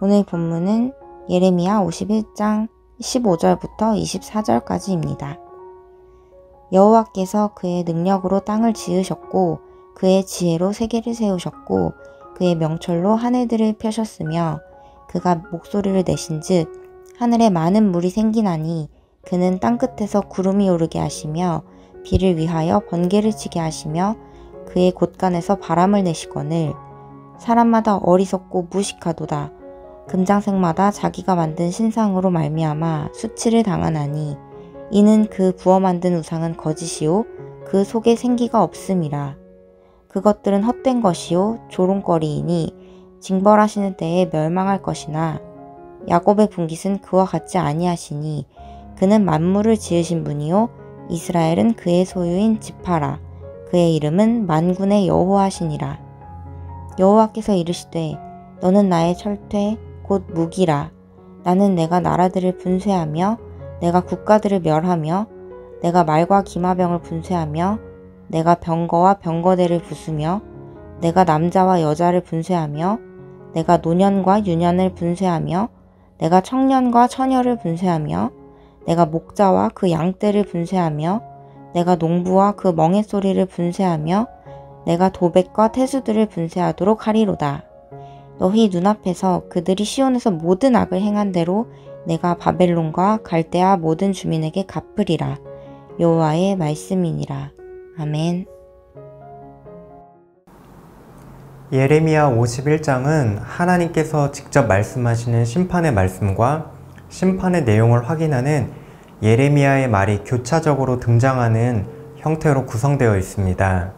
오늘 본문은 예레미야 51장 15절부터 24절까지입니다. 여호와께서 그의 능력으로 땅을 지으셨고 그의 지혜로 세계를 세우셨고 그의 명철로 하늘들을 펴셨으며 그가 목소리를 내신즉 하늘에 많은 물이 생기나니 그는 땅끝에서 구름이 오르게 하시며 비를 위하여 번개를 치게 하시며 그의 곳간에서 바람을 내시거늘 사람마다 어리석고 무식하도다. 금장색마다 자기가 만든 신상으로 말미암아 수치를 당하나니 이는 그 부어 만든 우상은 거짓이요 그 속에 생기가 없음이라. 그것들은 헛된 것이요 조롱거리이니 징벌하시는 때에 멸망할 것이나 야곱의 분깃은 그와 같지 아니하시니 그는 만물을 지으신 분이요 이스라엘은 그의 소유인 지파라. 그의 이름은 만군의 여호와시니라. 여호와께서 이르시되 너는 나의 철퇴 곧 무기라. 나는 내가 나라들을 분쇄하며 내가 국가들을 멸하며 내가 말과 기마병을 분쇄하며 내가 병거와 병거대를 부수며 내가 남자와 여자를 분쇄하며 내가 노년과 유년을 분쇄하며 내가 청년과 처녀를 분쇄하며 내가 목자와 그 양떼를 분쇄하며 내가 농부와 그 멍에 소리를 분쇄하며 내가 도백과 태수들을 분쇄하도록 하리로다. 너희 눈앞에서 그들이 시온에서 모든 악을 행한 대로 내가 바벨론과 갈대아 모든 주민에게 갚으리라. 여호와의 말씀이니라. 아멘. 예레미야 51장은 하나님께서 직접 말씀하시는 심판의 말씀과 심판의 내용을 확인하는 예레미야의 말이 교차적으로 등장하는 형태로 구성되어 있습니다.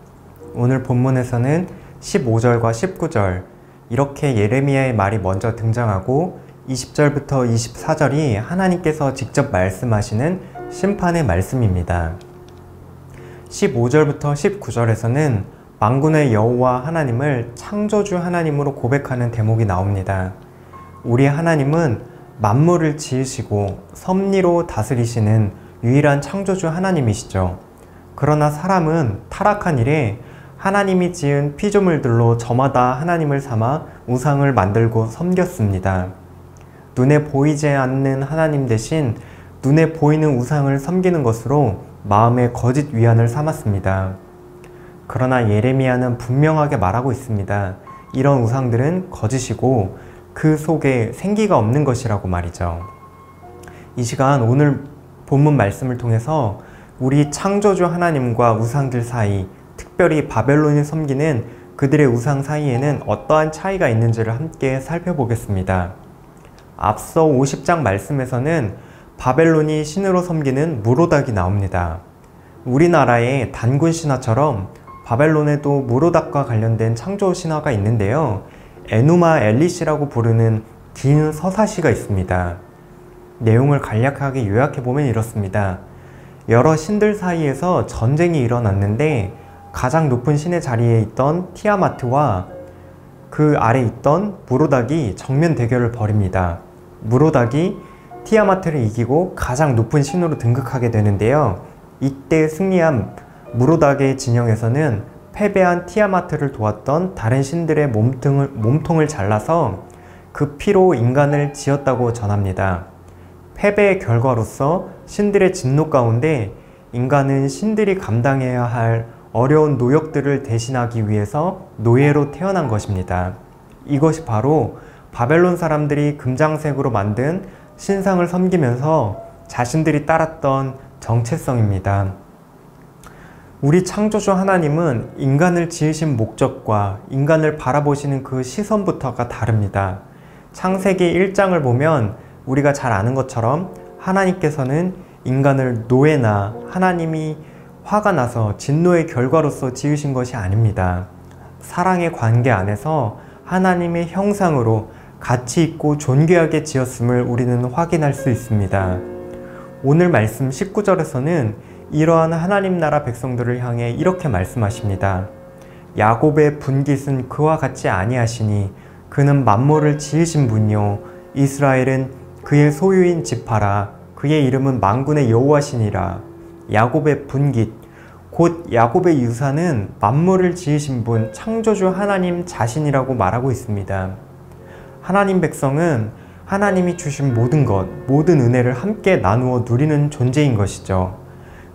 오늘 본문에서는 15절과 19절 이렇게 예레미야의 말이 먼저 등장하고 20절부터 24절이 하나님께서 직접 말씀하시는 심판의 말씀입니다. 15절부터 19절에서는 만군의 여호와 하나님을 창조주 하나님으로 고백하는 대목이 나옵니다. 우리 하나님은 만물을 지으시고 섭리로 다스리시는 유일한 창조주 하나님이시죠. 그러나 사람은 타락한 이래 하나님이 지은 피조물들로 저마다 하나님을 삼아 우상을 만들고 섬겼습니다. 눈에 보이지 않는 하나님 대신 눈에 보이는 우상을 섬기는 것으로 마음의 거짓 위안을 삼았습니다. 그러나 예레미야는 분명하게 말하고 있습니다. 이런 우상들은 거짓이고 그 속에 생기가 없는 것이라고 말이죠. 이 시간 오늘 본문 말씀을 통해서 우리 창조주 하나님과 우상들 사이, 특별히 바벨론이 섬기는 그들의 우상 사이에는 어떠한 차이가 있는지를 함께 살펴보겠습니다. 앞서 50장 말씀에서는 바벨론이 신으로 섬기는 무로닥이 나옵니다. 우리나라의 단군 신화처럼 바벨론에도 무로닥과 관련된 창조 신화가 있는데요. 에누마 엘리시라고 부르는 긴 서사시가 있습니다. 내용을 간략하게 요약해보면 이렇습니다. 여러 신들 사이에서 전쟁이 일어났는데 가장 높은 신의 자리에 있던 티아마트와 그 아래 있던 무로닥이 정면 대결을 벌입니다. 무로닥이 티아마트를 이기고 가장 높은 신으로 등극하게 되는데요. 이때 승리한 무로닥의 진영에서는 패배한 티아마트를 도왔던 다른 신들의 몸통을 잘라서 그 피로 인간을 지었다고 전합니다. 패배의 결과로서 신들의 진노 가운데 인간은 신들이 감당해야 할 어려운 노역들을 대신하기 위해서 노예로 태어난 것입니다. 이것이 바로 바벨론 사람들이 금장색으로 만든 신상을 섬기면서 자신들이 따랐던 정체성입니다. 우리 창조주 하나님은 인간을 지으신 목적과 인간을 바라보시는 그 시선부터가 다릅니다. 창세기 1장을 보면 우리가 잘 아는 것처럼 하나님께서는 인간을 노예나 하나님이 화가 나서 진노의 결과로서 지으신 것이 아닙니다. 사랑의 관계 안에서 하나님의 형상으로 가치 있고 존귀하게 지었음을 우리는 확인할 수 있습니다. 오늘 말씀 19절에서는 이러한 하나님 나라 백성들을 향해 이렇게 말씀하십니다. 야곱의 분깃은 그와 같지 아니하시니 그는 만물을 지으신 분이요 이스라엘은 그의 소유인 지파라. 그의 이름은 만군의 여호와시니라. 야곱의 분깃, 곧 야곱의 유산은 만물을 지으신 분, 창조주 하나님 자신이라고 말하고 있습니다. 하나님 백성은 하나님이 주신 모든 것, 모든 은혜를 함께 나누어 누리는 존재인 것이죠.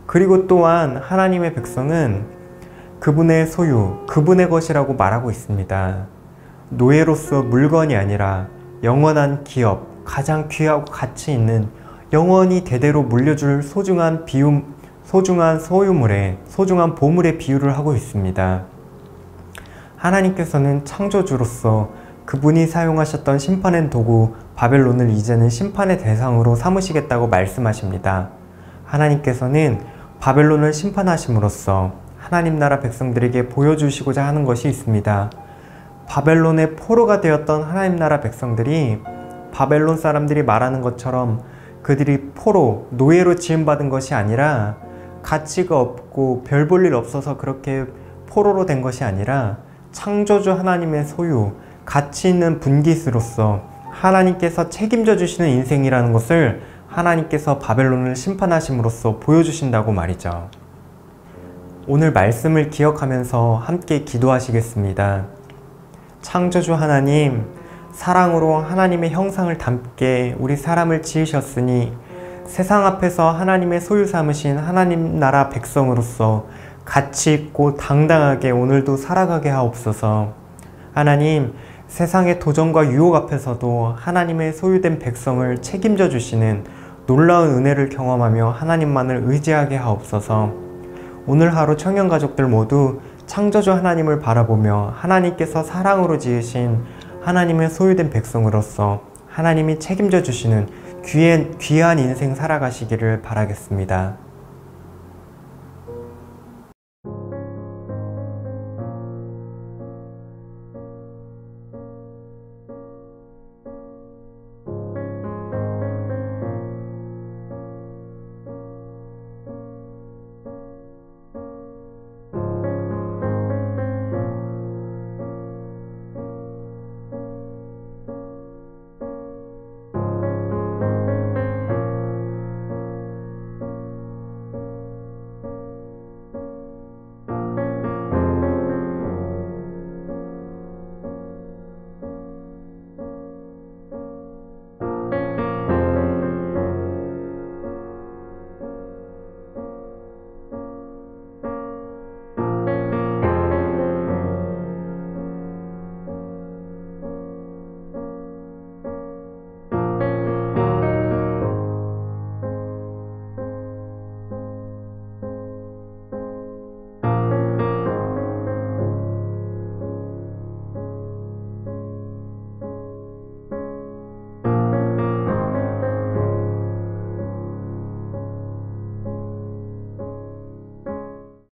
그리고 또한 하나님의 백성은 그분의 소유, 그분의 것이라고 말하고 있습니다. 노예로서 물건이 아니라 영원한 기업, 가장 귀하고 가치 있는 영원히 대대로 물려줄 소중한 소유물에, 소중한 보물에 비유를 하고 있습니다. 하나님께서는 창조주로서 그분이 사용하셨던 심판의 도구 바벨론을 이제는 심판의 대상으로 삼으시겠다고 말씀하십니다. 하나님께서는 바벨론을 심판하심으로써 하나님 나라 백성들에게 보여주시고자 하는 것이 있습니다. 바벨론의 포로가 되었던 하나님 나라 백성들이 바벨론 사람들이 말하는 것처럼 그들이 포로, 노예로 지음받은 것이 아니라 가치가 없고 별 볼 일 없어서 그렇게 포로로 된 것이 아니라 창조주 하나님의 소유, 가치 있는 분깃으로서 하나님께서 책임져 주시는 인생이라는 것을 하나님께서 바벨론을 심판하심으로써 보여주신다고 말이죠. 오늘 말씀을 기억하면서 함께 기도하시겠습니다. 창조주 하나님, 사랑으로 하나님의 형상을 담게 우리 사람을 지으셨으니 세상 앞에서 하나님의 소유 삼으신 하나님 나라 백성으로서 가치 있고 당당하게 오늘도 살아가게 하옵소서. 하나님, 세상의 도전과 유혹 앞에서도 하나님의 소유된 백성을 책임져 주시는 놀라운 은혜를 경험하며 하나님만을 의지하게 하옵소서. 오늘 하루 청년가족들 모두 창조주 하나님을 바라보며 하나님께서 사랑으로 지으신 하나님의 소유된 백성으로서 하나님이 책임져 주시는 귀한 인생 살아가시기를 바라겠습니다.